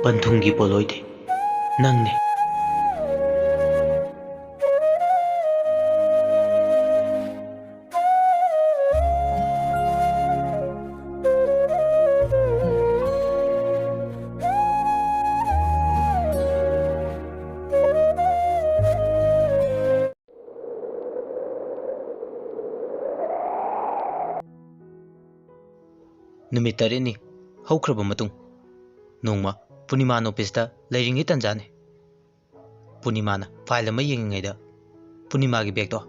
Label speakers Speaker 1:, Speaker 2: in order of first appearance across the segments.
Speaker 1: Panthungi Poloi nangni. Numit tarini haukraba matung nongma Punima no pista leiringi tanjane Punima na file ama yengai da Punima gi bag to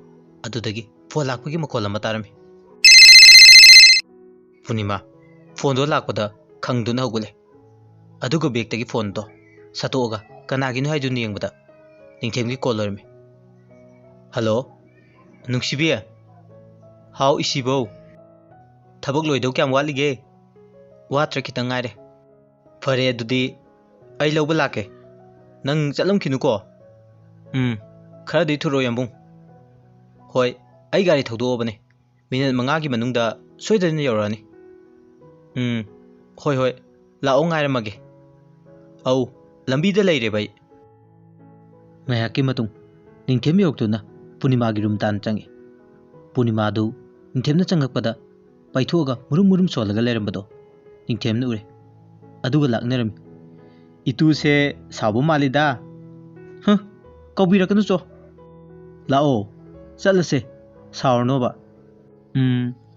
Speaker 1: adudagi phone lakpagi makol ama tarami Punima phone do lakpada khangduna hogule adugo bag tagi phone to satoga kanagi no haidun yengbada ningthemgi call orme Hello nungsibiya how isibo thabak loido kyam walige watra kitang ngaire fare adudi ai lawba lake nang chalam khinu ko khara dei thuro yambung hoi ai gari thodo bane minute manga gi manungda soidana yorani hoi hoi lao ngaira mage au lambi da leire bai maya ki matung ningthem yoktuna Punima gi rum tan changi Punima du ningthemna changakpada paithoga murum solaga lerambado ningthemna ure aduga laknerami itu se sabu malida kaubira kanu cho lao chalase saurno ba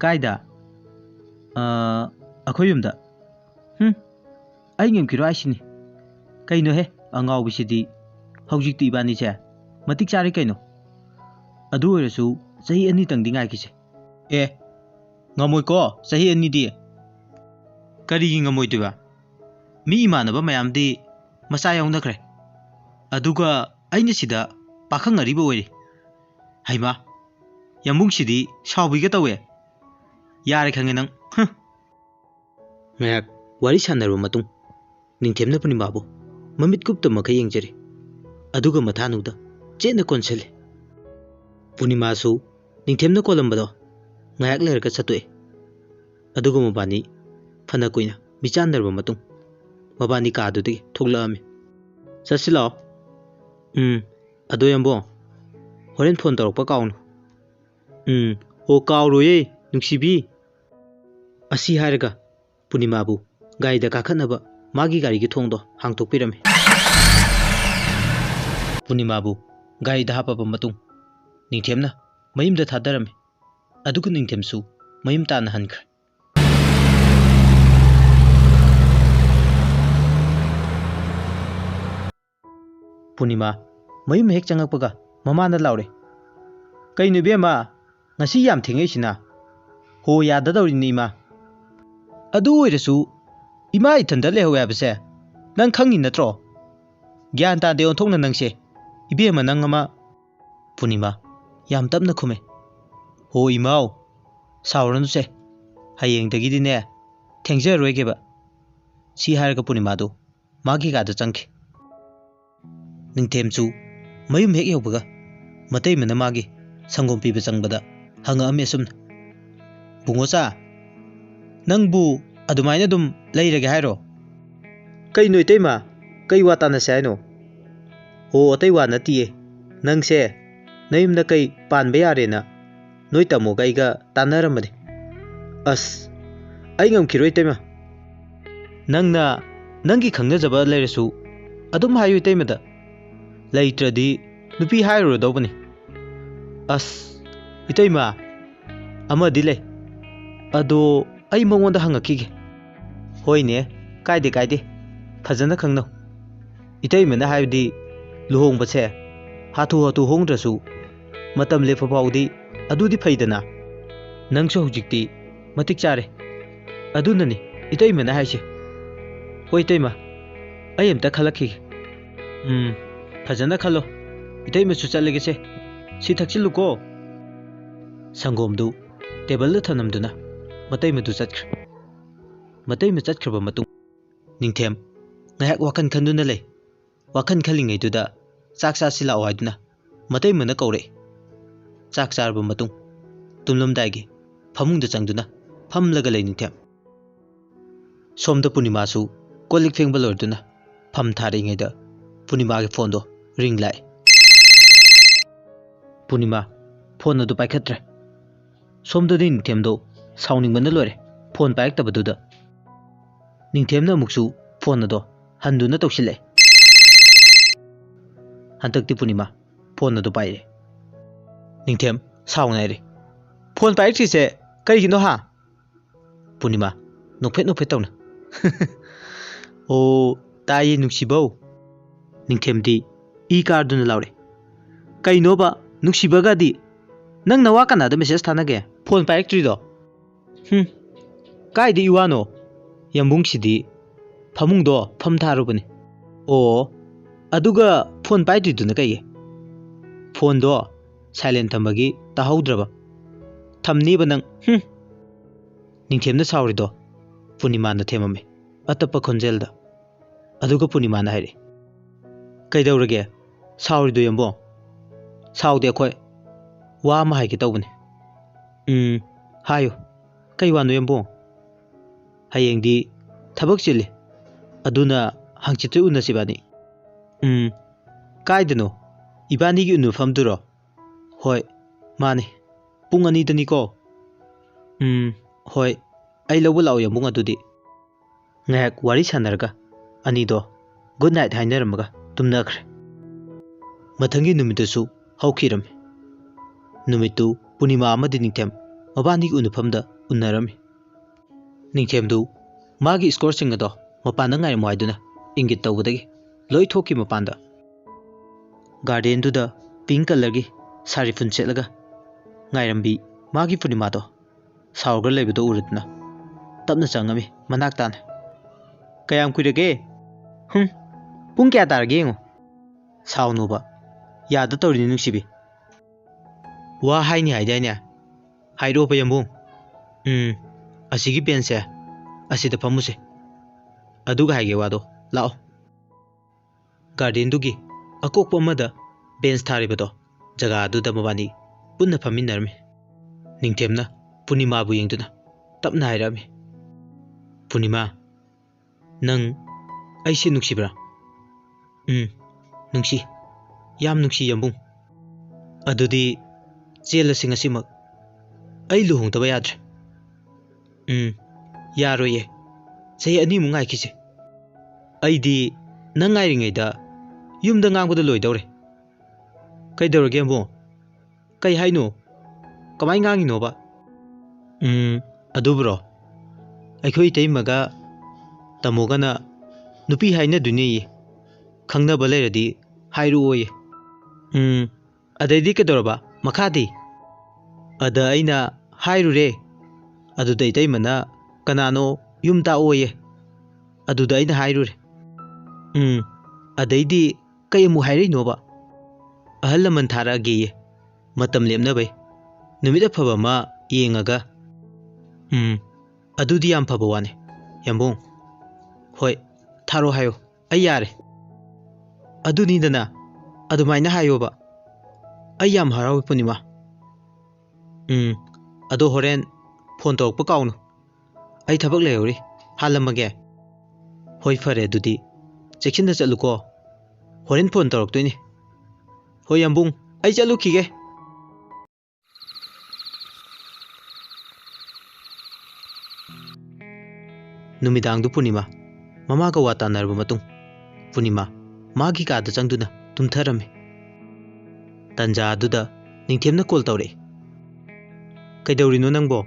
Speaker 1: kaida akhoyumda ai ngem kiro aisini kaino he angau bisidi hojik ti bani che matik chari kaino adu oresu sahi ani tangdi ngai kise e ngamoi ko sahi ani di kari ngamoi diba mi imanaba mayamdi masa yaunakre aduga aina sida pakhang ariba oiri haima yamung sidi shawbiga tawe yare khange nang mayak wari sanarba matung ningthemna Punima bu mamit kupta makha yengjari aduga mathanuda chena konsele Punima su ningthemna kolambado ngayak lerka chatue aduga mabani phana kuina michandarba matung mabani ka adudi thoglami sasilo ado yambo horen phone torokpa kaunu o kawroye nungsibi asi haraga Punima bu gaida ka khanaba magi gari gi thongdo hangtokpirami Punima bu gaida hapaba matung ningthemna mayimda thadarami adugu ningthemsu mayim tana hankre Punima mayum hek changakpaga mamana laure kainu bema ngasi yam thengei sina ho yada dawrini ma adu oiresu ima ithanda lehowe abse nang khangi natro gyan ta de onthongna nangse ibema nang ama Punima yam tapna khume ho imau sauranu se hayeng dagi dine thengja roigeba si harga Punima do magi ga da changki ningthemchu mayum hek yobaga matei mana magi sangom piba changbada hanga ame sumna bungocha nangbu adumaina dum leirage hairo kai noi teima kai wata na saino ho otei wa natie nangse naimna kai panbe yare na noi tamo gaiga tanaramade as ai ngam khiroi teima nangna nangi khangna jaba leresu adum hayu teimada laitradi nupi hairo dobani as iteima ama dile ado ai mongonda hangakige hoine kaide phajana khangno iteima na haibdi luhongba se hatu hongdrasu matam lefa paudi adudi phaidana nangso hujikti matik chare adunani iteima na haise hoi teima ai amta khalakhi फजना खलो इतई में चलगे से सी थक्सिलु को संगोम दु table the थनमदुना Matai में दु चटख्रब मतुं Ningthem ngayak wakan khanduna lei wakan khalingai duda chak sa sila oiduna matei mana kaure chak charba matung tumlum daigi phamung da changduna phamlaga lei ningthem somda Punima su kolik fengbal orduna ꯐꯝ ꯊꯥꯔꯤꯉꯩꯗ ꯄꯨꯔꯅꯤꯃꯥꯒꯤ ꯐꯣꯟꯗꯣ ring ꯂꯥꯛꯑꯦ꯫ ꯄꯨꯔꯅꯤꯃꯥ phone ꯑꯗꯨ ꯄꯥꯏꯈꯠꯇ꯭ꯔꯦ꯫ ꯁꯣꯝꯗꯗꯤ ꯅꯤꯡꯊꯦꯝꯗꯣ ꯁꯥꯎꯅꯤꯡꯕꯅ ꯂꯣꯏꯔꯦ phone ꯄꯥꯏꯔꯛꯇꯕꯗꯨꯗ꯫ ꯅꯤꯡꯊꯦꯝꯅ ꯑꯃꯨꯛꯁꯨ phone ꯑꯗꯣ ꯍꯟꯗꯨꯅ ꯇꯧꯁꯤꯜꯂꯛꯑꯦ꯫ ꯍꯟꯗꯛꯇꯤ ꯄꯨꯔꯅꯤꯃꯥ ꯐꯣꯟ ꯑꯗꯨ ꯄꯥꯏꯔꯦ꯫ ꯅꯤꯡꯊꯦꯝ ꯁꯥꯎꯅꯔꯦ꯫ ꯐꯣꯟ ꯄꯥꯏꯔꯛꯇ꯭ꯔꯤꯁꯦ ꯀꯔꯤꯒꯤꯅꯣ ꯍꯥ? ꯄꯨꯔꯅꯤꯃꯥ ꯅꯣꯛꯐꯦꯠ ꯅꯣꯛꯐꯦꯠ ꯇꯧꯅ ꯑꯣ ꯇꯥꯏꯌꯦ ꯅꯨꯡꯁꯤꯕꯧ꯫ ꯅꯤꯡꯊꯦꯝꯗꯤ ꯏ ꯀꯥꯔꯗꯨꯅ ꯂꯥꯎꯔꯦ꯫ ꯀꯩꯅꯣꯕ ꯅꯨꯡꯁꯤꯕꯒꯗꯤ? ꯅꯪ ꯅꯋꯥ ꯀꯅꯥꯗ ꯃꯦꯁꯦꯖ ꯊꯥꯅꯒꯦ ꯐꯣꯟ ꯄꯥꯏꯔꯛꯇ꯭ꯔꯤꯗꯣ? ꯀꯥꯏꯗ ꯏꯋꯥꯅꯣ? ꯌꯥꯝꯕꯨꯡꯁꯤꯗꯤ ꯐꯃꯨꯡꯗꯣ ꯐꯝ ꯊꯥꯔꯨꯕꯅꯤ꯫ ꯑꯣ ꯑꯗꯨꯒ ꯐꯣꯟ ꯄꯥꯏꯗ꯭ꯔꯤꯗꯨꯅ ꯀꯩꯒꯤ? ꯐꯣꯟꯗꯣ ꯁꯥꯏꯂꯦꯟ ꯊꯝꯕꯒꯤ ꯇꯥꯍꯧꯗ꯭ꯔꯕ꯫ ꯊꯝꯅꯤꯕ ꯅꯪ ꯅꯤꯡꯊꯦꯝꯅ ꯁꯥꯎꯔꯤꯗꯣ ꯄꯨꯔꯅꯤꯃꯥꯅ ꯊꯦꯝꯃꯝꯃꯦ ꯑꯇꯞꯄ ꯈꯣꯟꯖꯦꯜꯗ꯫ ꯑꯗꯨꯒ ꯄꯨꯔꯅꯤꯃꯥꯅ ꯍꯥꯏꯔꯦ, ꯀꯩꯗꯧꯔꯒꯦ ꯁꯥꯎꯔꯤꯗꯣ ꯌꯥꯝꯕꯨꯡ? ꯁꯥꯎꯗꯦ ꯑꯩꯈꯣꯏ, ꯋꯥ ꯑꯃ ꯍꯥꯏꯒꯦ ꯇꯧꯕꯅꯤ꯫ ꯍꯥꯏꯌꯨ, ꯀꯩ ꯋꯥꯅꯣ ꯌꯥꯝꯕꯨꯡ? ꯍꯌꯦꯡꯗꯤ ꯊꯕꯛ ꯆꯤꯜꯂꯤ, ꯑꯗꯨꯅ ꯍꯪꯆꯤꯠꯇꯨ ꯎꯅꯁꯤ ꯏꯕꯥꯅꯤ꯫ ꯀꯥꯏꯗꯅꯣ? ꯏꯕꯥꯅꯤꯒꯤ ꯎꯅꯐꯝꯗꯨꯔꯣ? ꯍꯣꯏ ꯃꯥꯅꯤ, ꯄꯨꯡ 2ꯗꯅꯤꯀꯣ? ꯍꯣꯏ, ꯑꯩ ꯂꯧꯕ ꯂꯥꯛꯑꯣ ꯌꯥꯝꯕꯨꯡ ꯑꯗꯨꯗꯤ꯫ ꯉꯥꯏꯍꯥꯛ ꯋꯥꯔꯤ ꯁꯥꯟꯅꯔꯒ ꯑꯅꯤꯗꯣ ꯒꯨꯗ ꯅꯥꯏꯠ ꯍꯥꯏꯅꯔꯝꯃꯒ ꯇꯨꯝꯅꯈ꯭ꯔꯦ꯫ ꯃꯊꯪꯒꯤ ꯅꯨꯃꯤꯠꯇꯨꯁꯨ ꯍꯧꯈꯤꯔꯝꯃꯤ꯫ ꯅꯨꯃꯤꯠꯇꯨ ꯄꯨꯔꯅꯤꯃꯥ ꯑꯃꯗꯤ ꯅꯤꯡꯊꯦꯝ ꯃꯕꯥꯅꯤꯒꯤ ꯎꯅꯐꯝꯗ ꯎꯅꯔꯝꯃꯤ꯫ ꯅꯤꯡꯊꯦꯝꯗꯨ ꯃꯥꯒꯤ ꯏꯁꯀꯣꯔꯁꯤꯡ ꯑꯗꯣ ꯃꯄꯥꯟꯗ ꯉꯥꯏꯔꯝꯃꯨ ꯍꯥꯏꯗꯨꯅ ꯏꯪꯒꯤꯠ ꯇꯧꯕꯗꯒꯤ ꯂꯣꯏ ꯊꯣꯛꯈꯤ ꯃꯄꯥꯟꯗ꯫ ꯒꯥꯔꯗꯦꯟꯗꯨꯗ ꯄꯤꯡ ꯀꯂꯔꯒꯤ ꯁꯥꯔꯤ ꯐꯨꯟ ꯁꯦꯠꯂꯒ ꯉꯥꯏꯔꯝꯕꯤ ꯃꯥꯒꯤ ꯄꯨꯔꯅꯤꯃꯥꯗꯣ ꯁꯥꯎꯔꯒ ꯂꯩꯕꯗꯣ ꯎꯔꯗꯨꯅ ꯇꯞꯅ ꯆꯪꯉꯝꯃꯤ ꯃꯅꯥꯛ ꯇꯥꯅ꯫ ꯀꯌꯥꯝ ꯀꯨꯏꯔꯒꯦ? ꯄꯨꯡ ꯀꯌꯥ ꯇꯥꯔꯒꯦ ꯌꯦꯡꯉꯣ꯫ ꯁꯥꯎꯅꯨꯕ, ꯌꯥꯗ ꯇꯧꯔꯤꯅꯤ ꯅꯨꯡꯁꯤꯕꯤ꯫ ꯋꯥ ꯍꯥꯏꯅꯤ ꯍꯥꯏꯗꯥꯏꯅꯦ? ꯍꯥꯏꯔꯛꯑꯣꯕ ꯌꯥꯝꯕꯨꯡ꯫ ꯑꯁꯤꯒꯤ ꯕꯦꯟꯁꯁꯦ ꯑꯁꯤꯗ ꯐꯝꯃꯨꯁꯦ, ꯑꯗꯨꯒ ꯍꯥꯏꯒꯦ ꯋꯥꯗꯣ ꯂꯥꯛꯑꯣ꯫ ꯒꯥꯔꯗꯦꯟꯗꯨꯒꯤ ꯑꯀꯣꯛꯄ ꯑꯃꯗ ꯕꯦꯟꯁ ꯊꯥꯔꯤꯕꯗꯣ ꯖꯒꯥ ꯑꯗꯨꯗ ꯃꯕꯥꯅꯤ ꯄꯨꯟꯅ ꯐꯝꯃꯤꯟꯅꯔꯝꯃꯤ꯫ ꯅꯤꯡꯊꯦꯝꯅ ꯄꯨꯔꯅꯤꯃꯥꯕꯨ ꯌꯦꯡꯗꯨꯅ ꯇꯞꯅ ꯍꯥꯏꯔꯛꯑꯝꯃꯤ, ꯄꯨꯔꯅꯤꯃꯥ, ꯅꯪ ꯑꯩꯁꯦ ꯅꯨꯡꯁꯤꯕ꯭ꯔꯥ? ꯅꯨꯡꯁꯤ, ꯌꯥꯝ ꯅꯨꯡꯁꯤ ꯌꯥꯝꯕꯨꯡ꯫ ꯑꯗꯨꯗꯤ ꯆꯦꯜꯂꯁꯤ ꯉꯁꯤꯃꯛ, ꯑꯩ ꯂꯨꯍꯣꯡꯗꯕ ꯌꯥꯗ꯭ꯔꯦ꯫ ꯌꯥꯔꯣꯏꯌꯦ, ꯆꯍꯤ 2ꯃꯨꯛ ꯉꯥꯏꯈꯤꯁꯦ꯫ ꯑꯩꯗꯤ ꯅꯪ ꯉꯥꯏꯔꯤꯉꯩꯗ ꯌꯨꯝꯗ ꯉꯥꯡꯕꯗ ꯂꯣꯏꯗꯧꯔꯦ꯫ ꯀꯩꯗꯧꯔꯒꯦ ꯌꯥꯝꯕꯨꯡ? ꯀꯩ ꯍꯥꯏꯅꯣ? ꯀꯃꯥꯏ ꯉꯥꯡꯉꯤꯅꯣꯕ? ꯑꯗꯨꯕꯨꯔꯣ, ꯑꯩꯈꯣꯏ ꯏꯇꯩꯃꯒ ꯇꯥꯃꯣꯒꯅ ꯅꯨꯄꯤ ꯍꯥꯏꯅꯗꯣꯏꯅꯦꯌꯦ, ꯈꯪꯅꯕ ꯂꯩꯔꯗꯤ ꯍꯥꯏꯔꯛꯑꯣꯌꯦ꯫ ꯑꯗꯩꯗꯤ ꯀꯩꯗꯧꯔꯕ ꯃꯈꯥꯗꯤ? ꯑꯗ ꯑꯩꯅ ꯍꯥꯏꯔꯨꯔꯦ, ꯑꯗꯨꯗ ꯏꯇꯩꯃꯅ ꯀꯅꯥꯅꯣ ꯌꯨꯝ ꯇꯥꯛꯑꯣꯌꯦ, ꯑꯗꯨꯗ ꯑꯩꯅ ꯍꯥꯏꯔꯨꯔꯦ꯫ ꯑꯗꯩꯗꯤ ꯀꯩ ꯑꯃꯨꯛ ꯍꯥꯏꯔꯛꯏꯅꯣꯕ? ꯑꯍꯜ ꯂꯃꯟ ꯊꯥꯔꯛꯑꯒꯦꯌꯦ, ꯃꯇꯝ ꯂꯦꯞꯅꯕꯩ, ꯅꯨꯃꯤꯠ ꯑꯐꯕ ꯑꯃ ꯌꯦꯡꯉꯒ꯫ ꯑꯗꯨꯗꯤ ꯌꯥꯝ ꯐꯕ ꯋꯥꯅꯤ ꯌꯥꯝꯕꯨꯡ꯫ ꯍꯣꯏ, ꯊꯥꯔꯣ ꯍꯥꯏꯌꯣ, ꯑꯩ ꯌꯥꯔꯦ꯫ ꯑꯗꯨꯅꯤꯗꯅ, ꯑꯗꯨꯃꯥꯏꯅ ꯍꯥꯏꯌꯣꯕ, ꯑꯩ ꯌꯥꯝ ꯍꯔꯥꯎꯏ ꯄꯨꯔꯅꯤꯃꯥ꯫ ꯑꯗꯣ ꯍꯣꯔꯦꯟ ꯐꯣꯟ ꯇꯧꯔꯛꯄ ꯀꯥꯎꯅꯨ, ꯑꯩ ꯊꯕꯛ ꯂꯩꯍꯧꯔꯤ, ꯍꯥꯜꯂꯝꯃꯒꯦ꯫ ꯍꯣꯏ ꯐꯔꯦ ꯑꯗꯨꯗꯤ, ꯆꯦꯛꯁꯤꯟꯅ ꯆꯠꯂꯨꯀꯣ, ꯍꯣꯔꯦꯟ ꯐꯣꯟ ꯇꯧꯔꯛꯇꯣꯏꯅꯤ꯫ ꯍꯣꯏ ꯌꯥꯝꯕꯨꯡ, ꯑꯩ ꯆꯠꯂꯨꯈꯤꯒꯦ꯫ ꯅꯨꯃꯤꯗꯥꯡꯗꯨ ꯄꯨꯔꯅꯤꯃꯥ ꯃꯃꯥꯒ ꯋꯥ ꯇꯥꯟꯅꯔꯕ ꯃꯇꯨꯡ ꯄꯨꯔꯅꯤꯃꯥ ꯃꯥꯒꯤ ꯀꯥꯗ ꯆꯪꯗꯨꯅ ꯇꯨꯝꯊꯔꯝꯃꯤ꯫ ꯇꯟꯖꯥ ꯑꯗꯨꯗ ꯅꯤꯡꯊꯦꯝꯅ ꯀꯣꯜ ꯇꯧꯔꯛꯏ꯫ ꯀꯩꯗꯧꯔꯤꯅꯣ ꯅꯪꯕꯣ?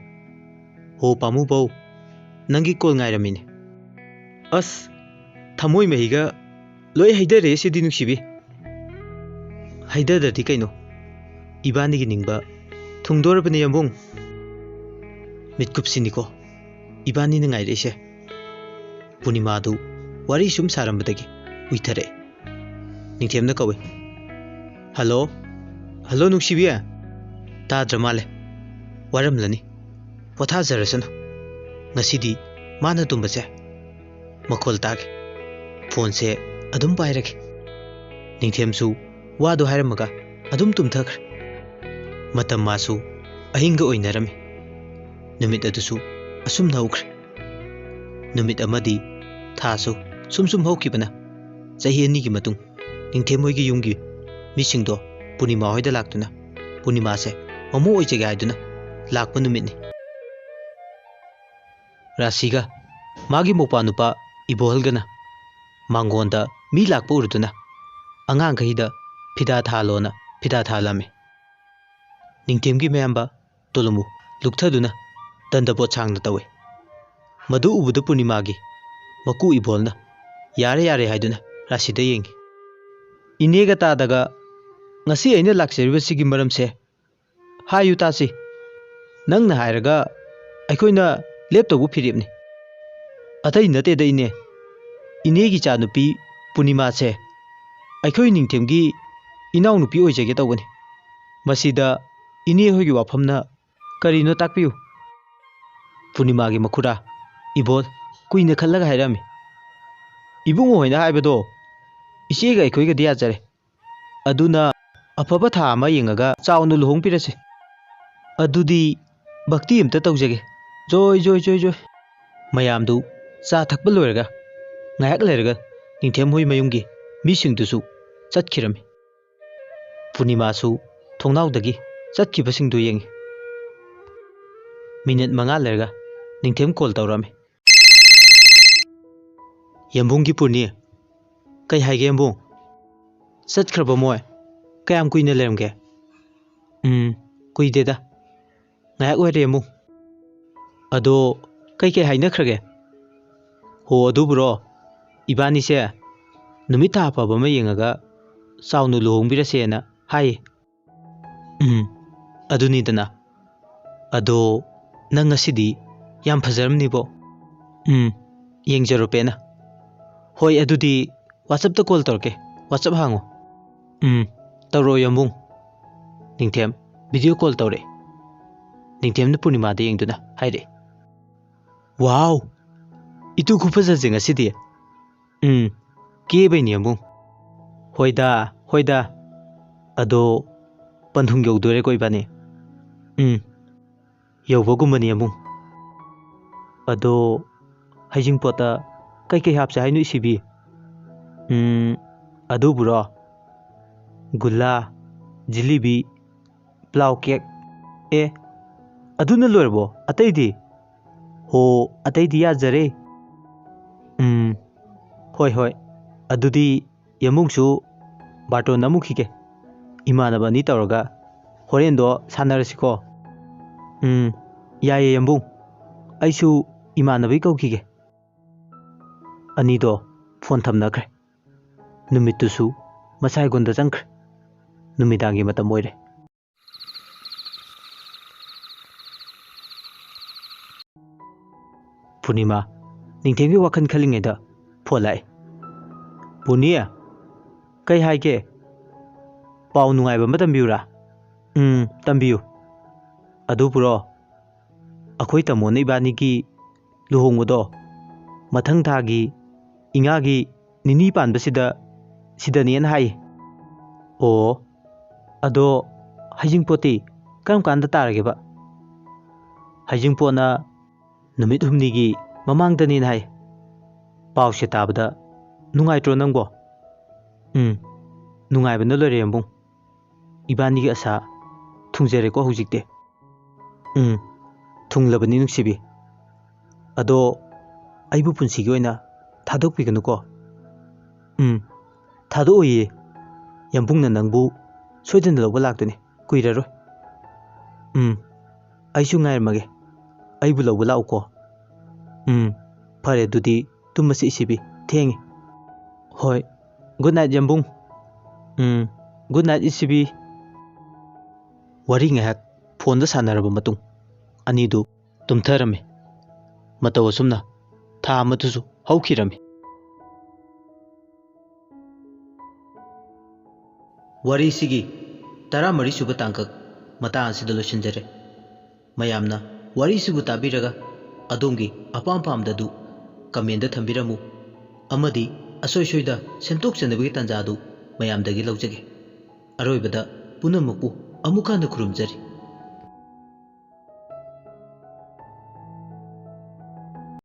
Speaker 1: ꯍꯣ ꯄꯥꯃꯨꯕꯧ, ꯅꯪꯒꯤ ꯀꯣꯜ ꯉꯥꯏꯔꯝꯃꯤꯅꯦ꯫ ꯑꯁ, ꯊꯃꯣꯏ ꯃꯍꯤꯒ ꯂꯣꯏ ꯍꯩꯗꯔꯦ ꯁꯤꯗꯤ ꯅꯨꯡꯁꯤꯕꯤ꯫ ꯍꯩꯗꯗ꯭ꯔꯗꯤ ꯀꯩꯅꯣ, ꯏꯕꯥꯅꯤꯒꯤ ꯅꯤꯡꯕ ꯊꯨꯡꯗꯣꯔꯕꯅꯤ ꯌꯥꯝꯕꯨꯡ꯫ ꯃꯤꯠꯀꯨꯞꯁꯤꯅꯤꯀꯣ ꯏꯕꯥꯅꯤꯅ ꯉꯥꯏꯔꯛꯏꯁꯦ꯫ ꯄꯨꯔꯅꯤꯃꯥꯗꯨ ꯋꯥꯔꯤ ꯁꯨꯝ ꯁꯥꯔꯝꯕꯗꯒꯤ ꯎꯏꯊꯔꯛꯑꯦ꯫ ꯅꯤꯡꯊꯦꯝꯅ ꯀꯧꯏ, ꯍꯜꯂꯣ, ꯍꯜꯂꯣ ꯅꯨꯡꯁꯤꯕꯤ꯫ ꯇꯥꯗ꯭ꯔ ꯃꯥꯜꯂꯦ, ꯋꯥꯔꯝꯂꯅꯤ, ꯄꯣꯊꯥꯖꯔꯁꯅꯨ꯫ ꯉꯁꯤꯗꯤ ꯃꯥꯅ ꯇꯨꯝꯕꯁꯦ ꯃꯈꯣꯜ ꯇꯥꯒꯦ, ꯐꯣꯟꯁꯦ ꯑꯗꯨꯝ ꯄꯥꯏꯔꯒꯦ꯫ ꯅꯤꯡꯊꯦꯝꯁꯨ ꯋꯥꯗꯣ ꯍꯥꯏꯔꯝꯃꯒ ꯑꯗꯨꯝ ꯇꯨꯝꯊꯈ꯭ꯔꯦ꯫ ꯃꯇꯝ ꯃꯥꯁꯨ ꯑꯍꯤꯡꯒ ꯑꯣꯏꯅꯔꯝꯃꯤ꯫ ꯅꯨꯃꯤꯠ ꯑꯗꯨꯁꯨ ꯑꯁꯨꯝꯅ ꯍꯧꯈ꯭ꯔꯦ꯫ ꯅꯨꯃꯤꯠ ꯑꯃꯗꯤ ꯊꯥꯁꯨ ꯁꯨꯝ ꯍꯧꯈꯤꯕꯅ ꯆꯍꯤ ꯑꯅꯤꯒꯤ ꯃꯇꯨꯡ ꯅꯤꯡꯊꯦꯝ ꯍꯣꯏꯒꯤ ꯌꯨꯝꯒꯤ ꯃꯤꯁꯤꯡꯗꯣ ꯄꯨꯔꯅꯤꯃꯥ ꯍꯣꯏꯗ ꯂꯥꯛꯇꯨꯅ ꯄꯨꯔꯅꯤꯃꯥꯁꯦ ꯃꯃꯧ ꯑꯣꯏꯖꯒꯦ ꯍꯥꯏꯗꯨꯅ ꯂꯥꯛꯄ ꯅꯨꯃꯤꯠꯅꯤ꯫ ꯔꯥꯁꯤꯒ ꯃꯥꯒꯤ ꯃꯧꯄꯥ ꯏꯕꯣꯍꯜꯒꯅ ꯃꯥꯡꯒꯣꯟꯗ ꯃꯤ ꯂꯥꯛꯄ ꯎꯔꯗꯨꯅ ꯑꯉꯥꯡꯈꯩꯗ ꯐꯤꯗꯥ ꯊꯥꯜꯂꯣꯅ ꯐꯤꯗꯥ ꯊꯥꯜꯂꯝꯃꯤ꯫ ꯅꯤꯡꯊꯦꯝꯒꯤ ꯃꯌꯥꯝꯕ ꯇꯣꯂꯨꯃꯨ ꯂꯨꯛꯊꯗꯨꯅ ꯗꯟꯗꯄꯣꯠ ꯁꯥꯡꯅ ꯇꯧꯏ꯫ ꯃꯗꯨ ꯎꯕꯗ ꯄꯨꯔꯅꯤꯃꯥꯒꯤ ꯃꯀꯨ ꯏꯕꯣꯍꯜꯅ ꯌꯥꯔꯦ ꯌꯥꯔꯦ ꯍꯥꯏꯗꯨꯅ ꯔꯥꯁꯤꯗ ꯌꯦꯡꯉꯤ꯫ ꯏꯅꯦꯒ ꯇꯥꯗꯒ ꯉꯁꯤ ꯑꯩꯅ ꯂꯥꯛꯆꯔꯤꯕꯁꯤꯒꯤ ꯃꯔꯝꯁꯦ ꯍꯥꯏꯌꯨ ꯇꯥꯁꯤ꯫ ꯅꯪꯅ ꯍꯥꯏꯔꯒ ꯑꯩꯈꯣꯏꯅ ꯂꯦꯞꯇꯧꯕ ꯐꯤꯔꯦꯞꯅꯤ꯫ ꯑꯇꯩ ꯅꯠꯇꯦꯗ ꯏꯅꯦ, ꯏꯅꯦꯒꯤ ꯏꯆꯥꯅꯨꯄꯤ ꯄꯨꯔꯅꯤꯃꯥꯁꯦ ꯑꯩꯈꯣꯏ ꯅꯤꯡꯊꯦꯝꯒꯤ ꯏꯅꯥꯎꯅꯨꯄꯤ ꯑꯣꯏꯖꯒꯦ ꯇꯧꯕꯅꯤ꯫ ꯃꯁꯤꯗ ꯏꯅꯦ ꯍꯣꯏꯒꯤ ꯋꯥꯐꯝꯅ ꯀꯔꯤꯅꯣ ꯇꯥꯛꯄꯤꯌꯨ꯫ ꯄꯨꯔꯅꯤꯃꯥꯒꯤ ꯃꯈꯨꯔꯥ ꯏꯕꯣꯍꯜ ꯀꯨꯏꯅ ꯈꯜꯂꯒ ꯍꯥꯏꯔꯝꯃꯤ꯫ ꯏꯕꯨꯡꯉꯣ ꯍꯣꯏꯅ ꯍꯥꯏꯕꯗꯣ ꯏꯆꯦꯒ ꯑꯩꯈꯣꯏꯒꯗꯤ ꯌꯥꯖꯔꯦ꯫ ꯑꯗꯨꯅ ꯑꯐꯕ ꯊꯥ ꯑꯃ ꯌꯦꯡꯉꯒ ꯆꯥꯎꯅ ꯂꯨꯍꯣꯡꯕꯤꯔꯁꯤ꯫ ꯑꯗꯨꯗꯤ ꯚꯛꯇꯤ ꯑꯝꯇ ꯇꯧꯖꯒꯦ꯫ ꯖꯣꯏ ꯖꯣꯏ ꯖꯣꯏ ꯖꯣꯏ꯫ ꯃꯌꯥꯝꯗꯨ ꯆꯥ ꯊꯛꯄ ꯂꯣꯏꯔꯒ ꯉꯥꯏꯍꯥꯛ ꯂꯩꯔꯒ ꯅꯤꯡꯊꯦꯝ ꯍꯣꯏ ꯃꯌꯨꯝꯒꯤ ꯃꯤꯁꯤꯡꯗꯨꯁꯨ ꯆꯠꯈꯤꯔꯝꯃꯤ꯫ ꯄꯨꯔꯅꯤꯃꯥꯁꯨ ꯊꯣꯡꯅꯥꯎꯗꯒꯤ ꯆꯠꯈꯤꯕꯁꯤꯡꯗꯨ ꯌꯦꯡꯉꯤ꯫ ꯃꯤꯅꯤꯠ 5 ꯂꯩꯔꯒ ꯅꯤꯡꯊꯦꯝ ꯀꯣꯜ ꯇꯧꯔꯝꯃꯤ꯫ ꯌꯥꯝꯕꯨꯡꯒꯤ ꯄꯨꯔꯅꯤ, ꯀꯩ ꯍꯥꯏꯒꯦ ꯌꯥꯝꯕꯨꯡ? ꯆꯠꯈ꯭ꯔꯕ ꯃꯣꯏ? ꯀꯌꯥꯝ ꯀꯨꯏꯅ ꯂꯩꯔꯝꯒꯦ? ꯀꯨꯏꯗꯦꯗ, ꯉꯥꯏꯍꯥꯛ ꯑꯣꯏꯔꯦ ꯌꯥꯝꯕꯨꯡ꯫ ꯑꯗꯣ ꯀꯩꯀꯩ ꯍꯥꯏꯅꯈ꯭ꯔꯒꯦ? ꯍꯣ ꯑꯗꯨꯕꯨꯔꯣ, ꯏꯕꯥꯅꯤꯁꯦ ꯅꯨꯃꯤꯠ ꯊꯥ ꯐꯕ ꯑꯃ ꯌꯦꯡꯉꯒ ꯆꯥꯎꯅ ꯂꯨꯍꯣꯡꯕꯤꯔꯁꯦꯅ ꯍꯥꯏꯌꯦ꯫ ꯑꯗꯨꯅꯤꯗꯅ꯫ ꯑꯗꯣ ꯅꯪ ꯉꯁꯤꯗꯤ ꯌꯥꯝ ꯐꯖꯔꯝꯅꯤꯕꯣ꯫ ꯌꯦꯡꯖꯔꯣ ꯄꯦꯟꯅ꯫ ꯍꯣꯏ ꯑꯗꯨꯗꯤ ꯋꯥꯆꯞꯇ ꯀꯣꯜ ꯇꯧꯔꯛꯀꯦ, ꯋꯥꯆꯞ ꯍꯥꯡꯉꯣ꯫ ꯇꯧꯔꯛꯑꯣ ꯌꯥꯝꯕꯨꯡ꯫ ꯅꯤꯡꯊꯦꯝ ꯚꯤꯗꯤꯑꯣ ꯀꯣꯜ ꯇꯧꯔꯛꯑꯦ꯫ ꯅꯤꯡꯊꯦꯝꯅ ꯄꯨꯔꯅꯤꯃꯥꯗ ꯌꯦꯡꯗꯨꯅ ꯍꯥꯏꯔꯛꯑꯦ, ꯋꯥꯎ, ꯏꯇꯨ ꯈꯨꯐꯖꯁꯦ ꯉꯁꯤꯗꯤ꯫ ꯀꯦꯕꯩꯅꯤ ꯌꯥꯝꯕꯨꯡ꯫ ꯍꯣꯏꯗ ꯍꯣꯏꯗ꯫ ꯑꯗꯣ ꯄꯟꯊꯨꯡ ꯌꯧꯗꯣꯔꯦꯀꯣ ꯏꯕꯥꯅꯤ? ꯌꯧꯕꯒꯨꯝꯕꯅꯤ ꯌꯥꯝꯕꯨꯡ꯫ ꯑꯗꯣ ꯍꯩꯖꯤꯡꯄꯣꯠꯇ ꯀꯩꯀꯩ ꯍꯥꯞꯁꯦ ꯍꯥꯏꯅꯣ ꯏꯁꯤꯕꯤ? ꯑꯗꯨꯕꯨꯔꯣ, ꯒꯨꯜꯂꯥ, ꯖꯤꯂꯤꯕꯤ, ꯄ꯭ꯂꯥꯎ ꯀꯦꯛ꯫ ꯑꯗꯨꯅ ꯂꯣꯏꯔꯕꯣ? ꯑꯇꯩꯗꯤ? ꯍꯣ ꯑꯇꯩꯗꯤ ꯌꯥꯖꯔꯦ꯫ ꯍꯣꯏ ꯍꯣꯏ, ꯑꯗꯨꯗꯤ ꯌꯥꯝꯕꯨꯡꯁꯨ ꯕꯥꯔꯇꯣꯟ ꯅꯝꯃꯨꯈꯤꯒꯦ꯫ ꯏꯃꯥꯟꯅꯕ ꯑꯅꯤ ꯇꯧꯔꯒ ꯍꯣꯔꯦꯟꯗꯣ ꯁꯥꯟꯅꯔꯁꯤꯀꯣ? ꯌꯥꯏꯌꯦ ꯌꯥꯝꯕꯨꯡ, ꯑꯩꯁꯨ ꯏꯃꯥꯟꯅꯕꯩ ꯀꯧꯈꯤꯒꯦ꯫ ꯑꯅꯤꯗꯣ ꯐꯣꯟ ꯊꯝꯅꯈ꯭ꯔꯦ꯫ ꯅꯨꯃꯤꯠꯇꯨꯁꯨ ꯃꯁꯥꯏꯒꯣꯟꯗ ꯆꯪꯈ꯭ꯔꯦ꯫ ꯅꯨꯃꯤꯗꯥꯡꯒꯤ ꯃꯇꯝ ꯑꯣꯏꯔꯦ꯫ ꯄꯨꯔꯅꯤꯃꯥ ꯅꯤꯡꯊꯦꯝꯒꯤ ꯋꯥꯈꯜ ꯈꯜꯂꯤꯉꯩꯗ ꯐꯣꯟ ꯂꯥꯛꯑꯦ꯫ ꯄꯨꯔꯅꯤ, ꯀꯩ ꯍꯥꯏꯒꯦ? ꯄꯥꯎ ꯅꯨꯡꯉꯥꯏꯕ ꯑꯃ ꯇꯝꯕꯤꯌꯨꯔꯥ? ꯇꯝꯕꯤꯌꯨ꯫ ꯑꯗꯨꯕꯨꯔꯣ, ꯑꯩꯈꯣꯏ ꯇꯥꯃꯣꯅ ꯏꯕꯥꯅꯤꯒꯤ ꯂꯨꯍꯣꯡꯕꯗꯣ ꯃꯊꯪ ꯊꯥꯒꯤ ꯏꯉꯥꯒꯤ ꯅꯤꯅꯤ ꯁꯤꯗꯅꯦꯅ ꯍꯥꯏꯌꯦ꯫ ꯑꯣ, ꯑꯗꯣ ꯍꯩꯖꯤꯡꯄꯣꯠꯇꯤ ꯀꯔꯝ ꯀꯥꯟꯗ ꯇꯥꯔꯒꯦꯕ? ꯍꯩꯖꯤꯡꯄꯣꯠꯅ ꯅꯨꯃꯤꯠ 8ꯅꯤꯒꯤ ꯃꯃꯥꯡꯗꯅꯦꯅ ꯍꯥꯏ꯫ ꯄꯥꯎꯁꯦ ꯇꯥꯕꯗ ꯅꯨꯡꯉꯥꯏꯇ꯭ꯔꯣ ꯅꯪꯕꯣ? ꯅꯨꯡꯉꯥꯏꯕꯅ ꯂꯣꯏꯔꯦ ꯌꯥꯝꯕꯨꯡ꯫ ꯏꯕꯥꯅꯤꯒꯤ ꯑꯁꯥ ꯊꯨꯡꯖꯔꯦꯀꯣ ꯍꯧꯖꯤꯛꯇꯤ꯫ ꯊꯨꯡꯂꯕꯅꯤ ꯅꯨꯡꯁꯤꯕꯤ꯫ ꯑꯗꯣ ꯑꯩꯕꯨ ꯄꯨꯟꯁꯤꯒꯤ ꯑꯣꯏꯅ ꯊꯥꯗꯣꯛꯄꯤꯒꯅꯨꯀꯣ? ꯊꯥꯗꯣꯛꯑꯣꯏꯌꯦ, ꯌꯥꯝꯕꯨꯡꯅ ꯅꯪꯕꯨ ꯁꯣꯏꯗꯅ ꯂꯧꯕ ꯂꯥꯛꯇꯣꯏꯅꯤ, ꯀꯨꯏꯔꯔꯣই꯫ ꯑꯩꯁꯨ ꯉꯥꯏꯔꯝꯃꯒꯦ, ꯑꯩꯕꯨ ꯂꯧꯕ ꯂꯥꯛꯎꯀꯣ? ꯐꯔꯦ ꯑꯗꯨꯗꯤ ꯇꯨꯝꯃꯁꯤ ꯏꯁꯤꯕꯤ, ꯊꯦꯡꯉꯦ꯫ ꯍꯣꯏ, ꯒꯨꯗ ꯅꯥꯏꯠ ꯌꯥꯝꯕꯨꯡ꯫ ꯒꯨꯗ ꯅꯥꯏꯠ ꯏꯁꯤꯕꯤ꯫ ꯋꯥꯔꯤ ꯉꯥꯏꯍꯥꯛ ꯐꯣꯟꯗ ꯁꯥꯟꯅꯔꯕ ꯃꯇꯨꯡ ꯑꯅꯤꯗꯨ ꯇꯨꯝꯊꯔꯝꯃꯤ꯫ ꯃꯇꯧ ꯑꯁꯨꯝꯅ ꯊꯥ ꯑꯃꯗꯨꯁꯨ ꯍꯧꯈꯤꯔꯝꯃꯤ꯫ ꯋꯥꯔꯤꯁꯤꯒꯤ 14ꯁꯨꯕ ꯇꯥꯡꯀꯛ ꯃꯇꯥꯡ ꯑꯁꯤꯗ ꯂꯣꯏꯁꯤꯟꯖꯔꯦ꯫ ꯃꯌꯥꯝꯅ ꯋꯥꯔꯤꯁꯤꯕꯨ ꯇꯥꯕꯤꯔꯒ ꯑꯗꯣꯝꯒꯤ ꯑꯄꯥꯝ ꯄꯥꯝꯗꯗꯨ ꯀꯃꯦꯟꯗ ꯊꯝꯕꯤꯔꯝꯃꯨ, ꯑꯃꯗꯤ ꯑꯁꯣꯏ ꯁꯣꯏꯗ ꯁꯦꯝꯗꯣꯛꯆꯅꯕꯒꯤ ꯇꯥꯟꯖꯥꯗꯨ ꯃꯌꯥꯝꯗꯒꯤ ꯂꯧꯖꯒꯦ꯫ ꯑꯔꯣꯏꯕꯗ ꯄꯨꯝꯅꯃꯛꯄꯨ ꯑꯃꯨꯛ ꯍꯟꯅ ꯈꯨꯔꯨꯝꯖꯔꯤ꯫